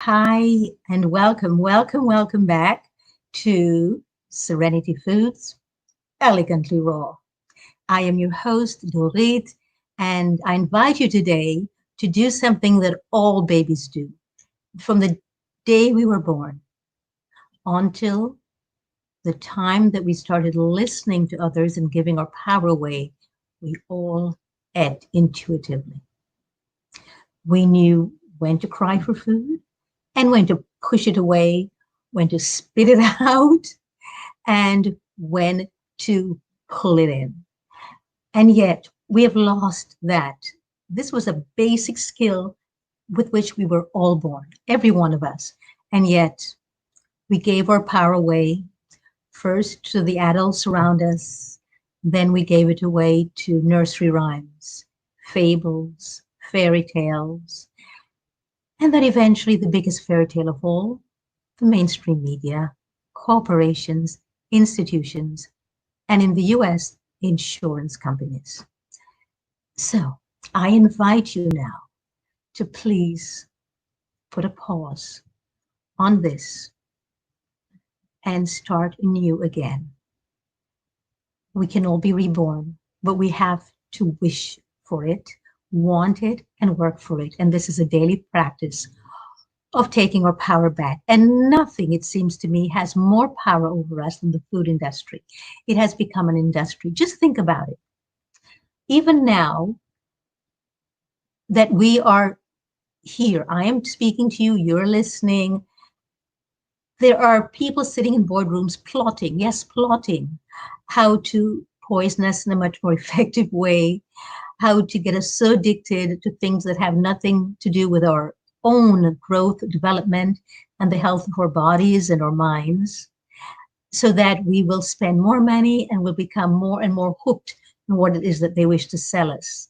Hi, and welcome back to Serenity Foods Elegantly Raw. I am your host, Doreet, and I invite you today to do something that all babies do from the day we were born until the time that we started listening to others and giving our power away. We all ate intuitively. We knew when to cry for food and when to push it away, when to spit it out, and when to pull it in. And yet we have lost that. This was a basic skill with which we were all born, every one of us. And yet we gave our power away first to the adults around us, then we gave it away to nursery rhymes, fables, fairy tales, and then eventually the biggest fairy tale of all, the mainstream media, corporations, institutions, and in the US, insurance companies. So I invite you now to please put a pause on this and start anew again. We can all be reborn, but we have to wish for it, want it, and work for it. And this is a daily practice of taking our power back. And nothing, it seems to me, has more power over us than the food industry. It has become an industry. Just think about it. Even now that we are here, I am speaking to you, you're listening. There are people sitting in boardrooms plotting, yes, plotting how to poison us in a much more effective way, how to get us so addicted to things that have nothing to do with our own growth, development, and the health of our bodies and our minds, so that we will spend more money and will become more and more hooked on what it is that they wish to sell us.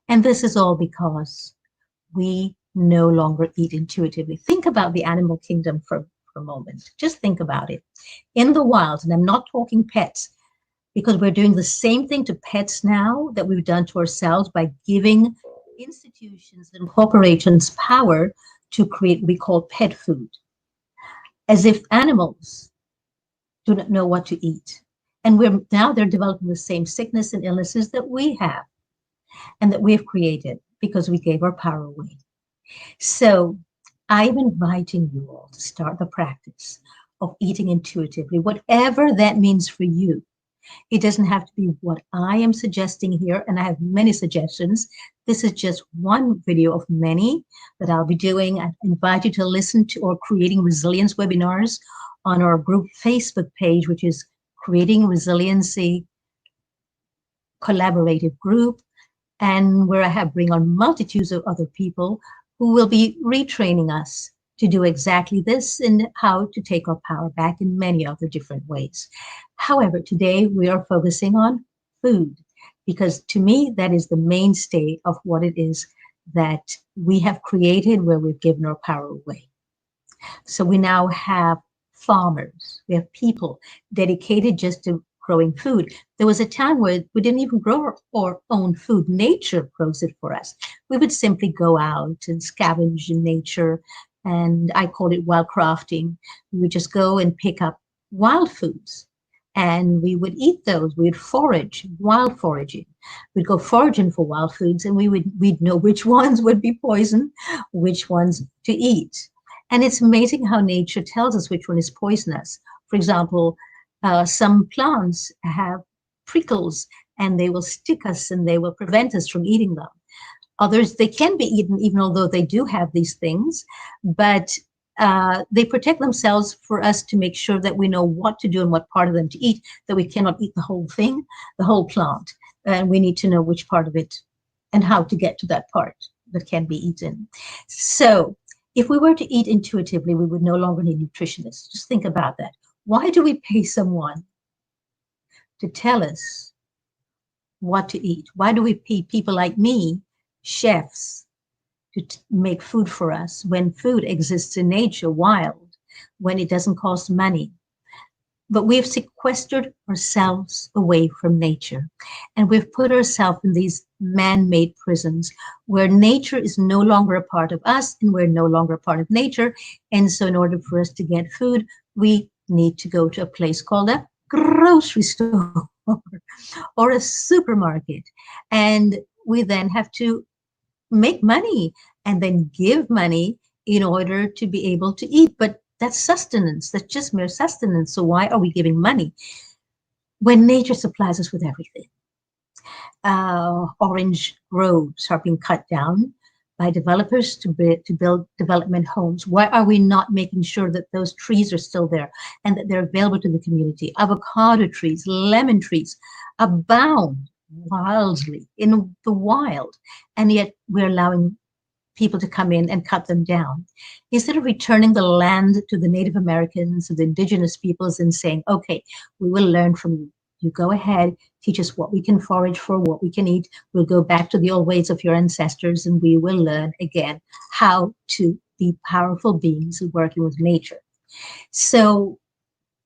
And this is all because we no longer eat intuitively. Think about the animal kingdom for a moment. Just think about it. In the wild, and I'm not talking pets, because we're doing the same thing to pets now that we've done to ourselves by giving institutions and corporations power to create what we call pet food, as if animals do not know what to eat. And they're developing the same sickness and illnesses that we have and that we have created because we gave our power away. So I'm inviting you all to start the practice of eating intuitively, whatever that means for you. It doesn't have to be what I am suggesting here, and I have many suggestions. This is just one video of many that I'll be doing. I invite you to listen to our Creating Resilience webinars on our group Facebook page, which is Creating Resiliency Collaborative Group, and where I have bring on multitudes of other people who will be retraining us to do exactly this and how to take our power back in many other different ways. However, today we are focusing on food because to me, that is the mainstay of what it is that we have created where we've given our power away. So we now have farmers, we have people dedicated just to growing food. There was a time where we didn't even grow our own food. Nature grows it for us. We would simply go out and scavenge in nature, and I call it wild crafting. We would just go and pick up wild foods and we would eat those. We'd forage, wild foraging. We'd go foraging for wild foods and we'd know which ones would be poison, which ones to eat. And it's amazing how nature tells us which one is poisonous. For example, some plants have prickles and they will stick us and they will prevent us from eating them. Others, they can be eaten even although they do have these things, but they protect themselves for us to make sure that we know what to do and what part of them to eat, that we cannot eat the whole thing, the whole plant. And we need to know which part of it and how to get to that part that can be eaten. So if we were to eat intuitively, we would no longer need nutritionists. Just think about that. Why do we pay someone to tell us what to eat? Why do we pay people like me, chefs, to make food for us when food exists in nature wild, when it doesn't cost money? but we've sequestered ourselves away from nature. And we've put ourselves in these man made prisons where nature is no longer a part of us and we're no longer a part of nature. And so, in order for us to get food, we need to go to a place called a grocery store or a supermarket. And we then have to make money and then give money in order to be able to eat. But that's sustenance, that's just mere sustenance. So why are we giving money when nature supplies us with everything? Orange groves are being cut down by developers to build development homes. Why are we not making sure that those trees are still there and that they're available to the community? Avocado trees, lemon trees abound wildly in the wild, and yet we're allowing people to come in and cut them down. Instead of returning the land to the Native Americans or the indigenous peoples and saying, okay, we will learn from you. You go ahead, teach us what we can forage for, what we can eat. We'll go back to the old ways of your ancestors and we will learn again how to be powerful beings working with nature. So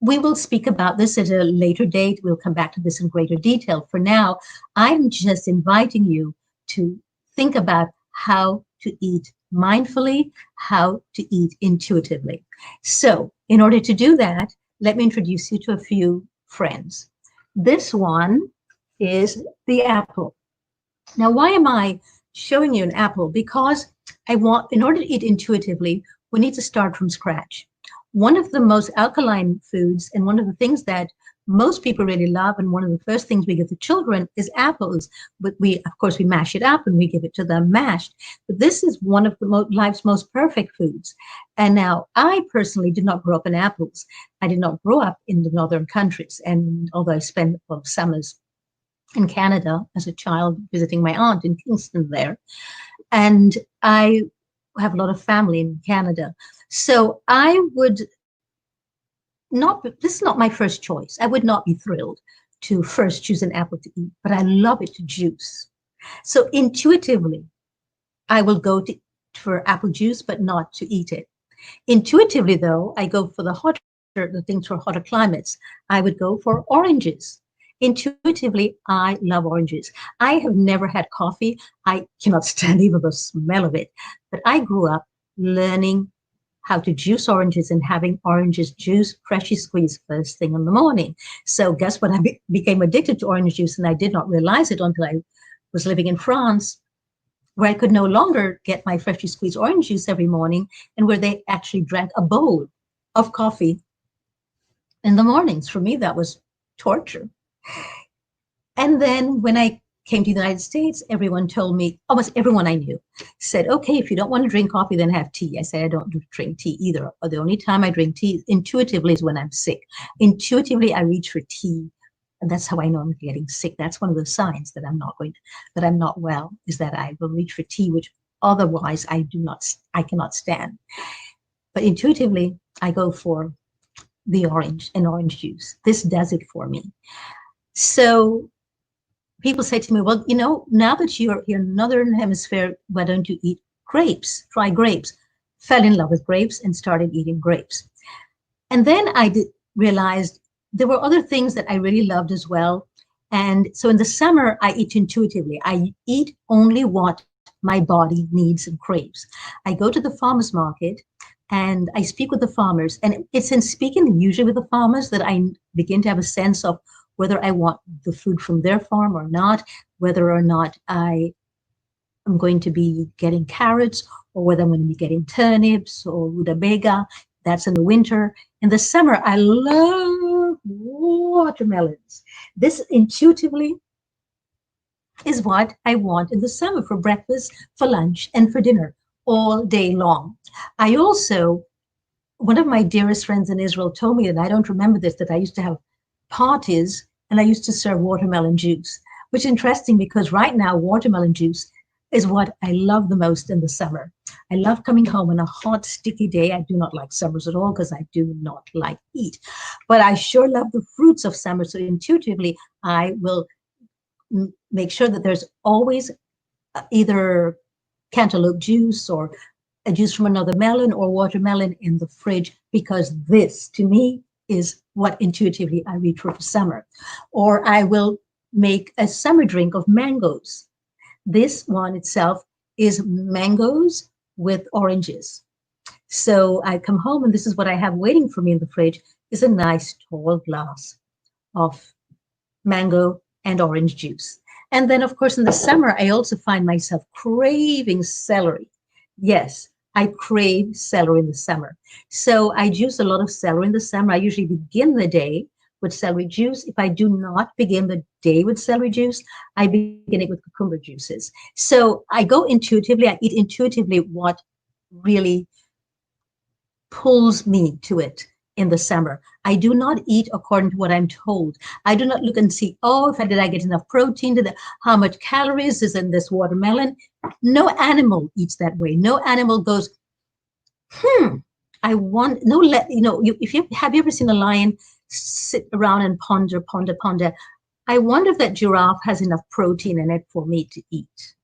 we will speak about this at a later date. We'll come back to this in greater detail. For now, I'm just inviting you to think about how to eat mindfully, how to eat intuitively. So, in order to do that, let me introduce you to a few friends. This one is the apple. Now, why am I showing you an apple? Because I want, in order to eat intuitively, we need to start from scratch. One of the most alkaline foods and one of the things that most people really love, and one of the first things we give to children is apples. But we, of course, we mash it up and we give it to them mashed. But this is one of the life's most perfect foods. And now, I personally did not grow up in apples. I did not grow up in the northern countries. And although I spent summers in Canada as a child visiting my aunt in Kingston there, and I have a lot of family in Canada. So I would not, this is not my first choice. I would not be thrilled to first choose an apple to eat, but I love it to juice. So intuitively, I will go for apple juice, but not to eat it. Intuitively, though, I go for the things for hotter climates. I would go for oranges. Intuitively, I love oranges. I have never had coffee. I cannot stand even the smell of it. But I grew up learning how to juice oranges and having oranges juice freshly squeezed first thing in the morning. So guess what? I became addicted to orange juice, and I did not realize it until I was living in France, where I could no longer get my freshly squeezed orange juice every morning, and where they actually drank a bowl of coffee in the mornings. For me, that was torture. And then when I came to the United States, everyone told me, almost everyone I knew said, okay, if you don't want to drink coffee, then have tea. I said, I don't drink tea either. Or the only time I drink tea intuitively is when I'm sick. Intuitively, I reach for tea. And that's how I know I'm getting sick. That's one of the signs that that I'm not well, is that I will reach for tea, which otherwise I cannot stand. But intuitively, I go for an orange juice. This does it for me. So people say to me, well, now that you're here in the Northern Hemisphere, why don't you eat grapes? Try grapes. Fell in love with grapes and started eating grapes. And then realized there were other things that I really loved as well. And so in the summer, I eat intuitively. I eat only what my body needs and craves. I go to the farmer's market and I speak with the farmers. And it's in speaking usually with the farmers that I begin to have a sense of whether I want the food from their farm or not, whether or not I am going to be getting carrots or whether I'm going to be getting turnips or rutabaga. That's in the winter. In the summer, I love watermelons. This intuitively is what I want in the summer for breakfast, for lunch, and for dinner all day long. I also, one of my dearest friends in Israel told me, and I don't remember this, that I used to have parties and I used to serve watermelon juice, which is interesting because right now watermelon juice is what I love the most in the summer. I love coming home on a hot, sticky day. I do not like summers at all because I do not like heat, but I sure love the fruits of summer. So intuitively, I will make sure that there's always either cantaloupe juice or a juice from another melon or watermelon in the fridge, because this, to me, is what intuitively I reach for summer. Or I will make a summer drink of mangoes. This one itself is mangoes with oranges. So I come home and this is what I have waiting for me in the fridge is a nice tall glass of mango and orange juice. And then, of course, in the summer, I also find myself craving celery. Yes, I crave celery in the summer. So I juice a lot of celery in the summer. I usually begin the day with celery juice. If I do not begin the day with celery juice, I begin it with cucumber juices. So I go intuitively, I eat intuitively what really pulls me to it in the summer. I do not eat according to what I'm told. I do not look and see, oh, if I did I get enough protein, how much calories is in this watermelon? No animal eats that way. No animal goes, hmm, I want no let you know, if you have you ever seen a lion sit around and ponder? I wonder if that giraffe has enough protein in it for me to eat.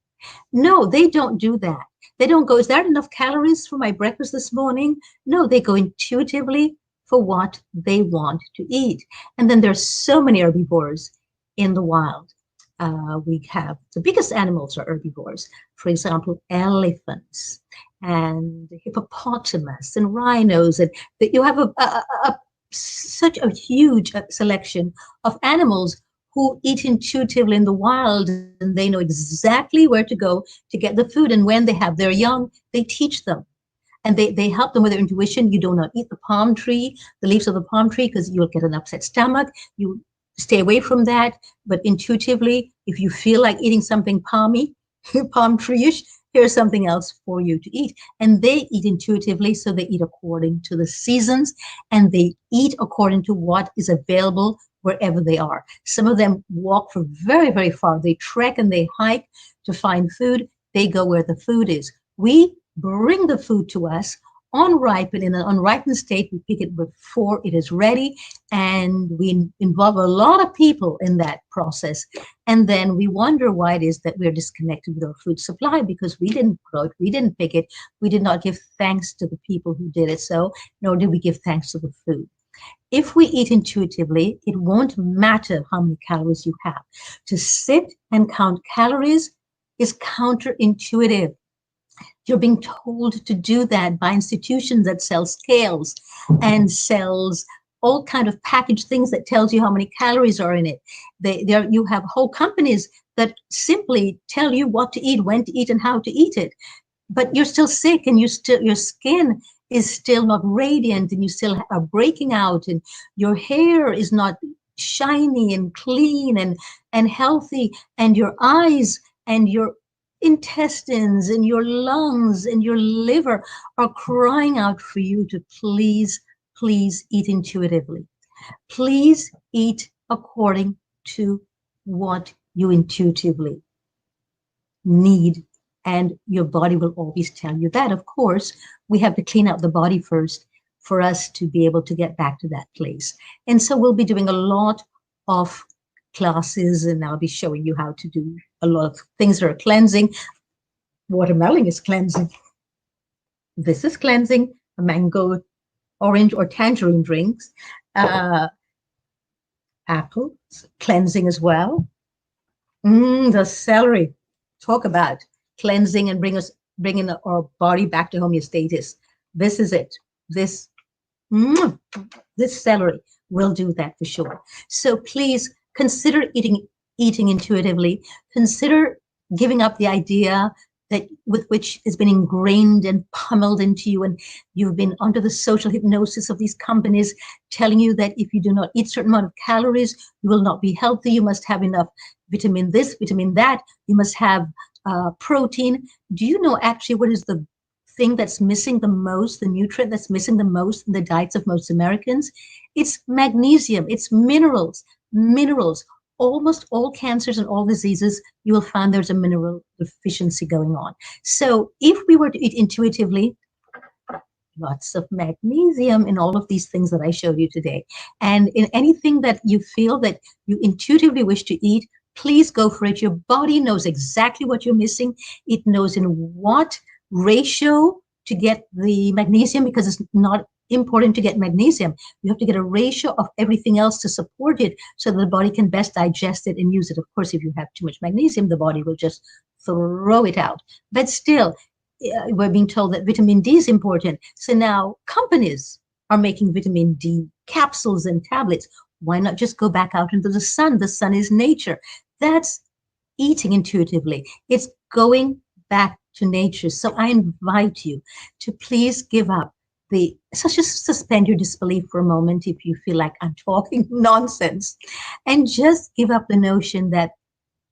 No, they don't do that. They don't go, is there enough calories for my breakfast this morning? No, they go intuitively for what they want to eat. And then there's so many herbivores in the wild. We have the biggest animals are herbivores. For example, elephants and hippopotamus and rhinos. And that you have such a huge selection of animals who eat intuitively in the wild and they know exactly where to go to get the food. And when they have their young, they teach them and they help them with their intuition. You do not eat the palm tree, the leaves of the palm tree, because you'll get an upset stomach. You stay away from that. But intuitively, if you feel like eating something palmy, palm tree-ish, here's something else for you to eat. And they eat intuitively, so they eat according to the seasons and they eat according to what is available wherever they are. Some of them walk for very, very far. They trek and they hike to find food. They go where the food is. We bring the food to us unripened, in an unripened state. We pick it before it is ready, and we involve a lot of people in that process. And then we wonder why it is that we're disconnected with our food supply, because we didn't grow it, we didn't pick it, we did not give thanks to the people who did it so, nor did we give thanks to the food. If we eat intuitively, it won't matter how many calories you have. To sit and count calories is counterintuitive. You're being told to do that by institutions that sell scales and sells all kind of packaged things that tells you how many calories are in it. You have whole companies that simply tell you what to eat, when to eat, and how to eat it. But you're still sick, and your skin is still not radiant, and you still are breaking out, and your hair is not shiny and clean and healthy, and your eyes and your intestines and your lungs and your liver are crying out for you to please eat intuitively. Please eat according to what you intuitively need, and your body will always tell you that. Of course, we have to clean out the body first for us to be able to get back to that place. And so we'll be doing a lot of classes, and I'll be showing you how to do a lot of things that are cleansing. Watermelon is cleansing. This is cleansing. A mango, orange, or tangerine drinks. Apples, cleansing as well. The celery. Talk about cleansing and bringing our body back to homeostasis. This is it. This celery will do that for sure. So please consider eating intuitively. Consider giving up the idea that with which has been ingrained and pummeled into you, and you've been under the social hypnosis of these companies telling you that if you do not eat certain amount of calories, you will not be healthy. You must have enough vitamin this, vitamin that. You must have protein. Do you know actually what is the thing that's missing the most, the nutrient that's missing the most in the diets of most Americans? It's magnesium. It's minerals. Minerals. Almost all cancers and all diseases, you will find there's a mineral deficiency going on. So if we were to eat intuitively, lots of magnesium in all of these things that I showed you today. And in anything that you feel that you intuitively wish to eat, please go for it. Your body knows exactly what you're missing. It knows in what ratio to get the magnesium, because it's not important to get magnesium. You have to get a ratio of everything else to support it so that the body can best digest it and use it. Of course, if you have too much magnesium, the body will just throw it out. But still, we're being told that vitamin D is important. So now companies are making vitamin D capsules and tablets. Why not just go back out into the sun? The sun is nature. That's eating intuitively. It's going back to nature. So I invite you to please give up so just suspend your disbelief for a moment if you feel like I'm talking nonsense, and just give up the notion that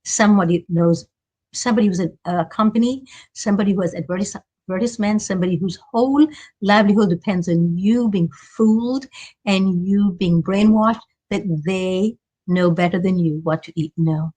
somebody knows, somebody who's a company, somebody who has advertisement, somebody whose whole livelihood depends on you being fooled and you being brainwashed, that they know better than you what to eat. No,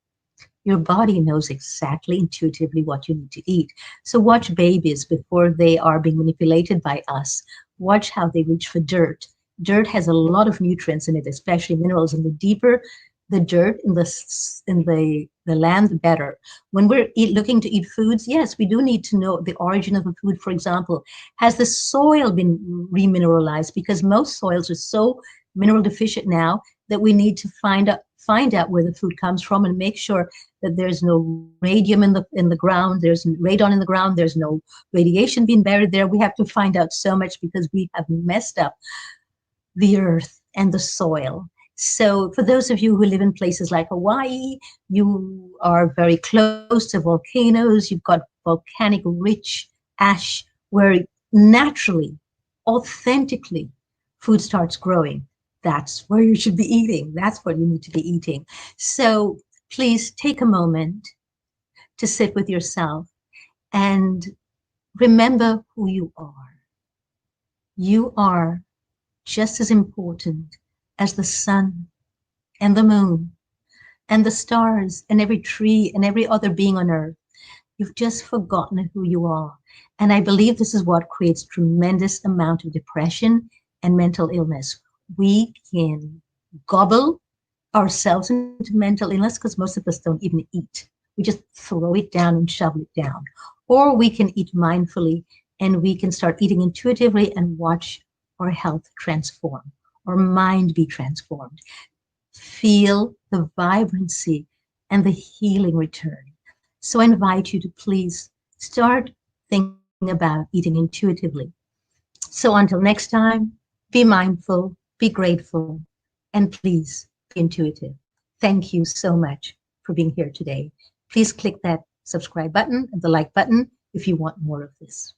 your body knows exactly intuitively what you need to eat. So watch babies before they are being manipulated by us. Watch how they reach for dirt. Dirt has a lot of nutrients in it, especially minerals. And the deeper the dirt in the land, the better. When we're looking to eat foods, yes, we do need to know the origin of the food. For example, has the soil been remineralized? Because most soils are so mineral deficient now that we need to find out where the food comes from and make sure that there's no radium in the ground, there's radon in the ground, there's no radiation being buried there. We have to find out so much because we have messed up the earth and the soil. So for those of you who live in places like Hawaii, you are very close to volcanoes, you've got volcanic rich ash where naturally, authentically, food starts growing. That's where you should be eating. That's what you need to be eating. So please take a moment to sit with yourself and remember who you are. You are just as important as the sun and the moon and the stars and every tree and every other being on earth. You've just forgotten who you are. And I believe this is what creates tremendous amount of depression and mental illness. We can gobble ourselves into mental illness because most of us don't even eat. We just throw it down and shovel it down. Or we can eat mindfully and we can start eating intuitively and watch our health transform, our mind be transformed. Feel the vibrancy and the healing return. So I invite you to please start thinking about eating intuitively. So until next time, be mindful, be grateful, and please be intuitive. Thank you so much for being here today. Please click that subscribe button and the like button if you want more of this.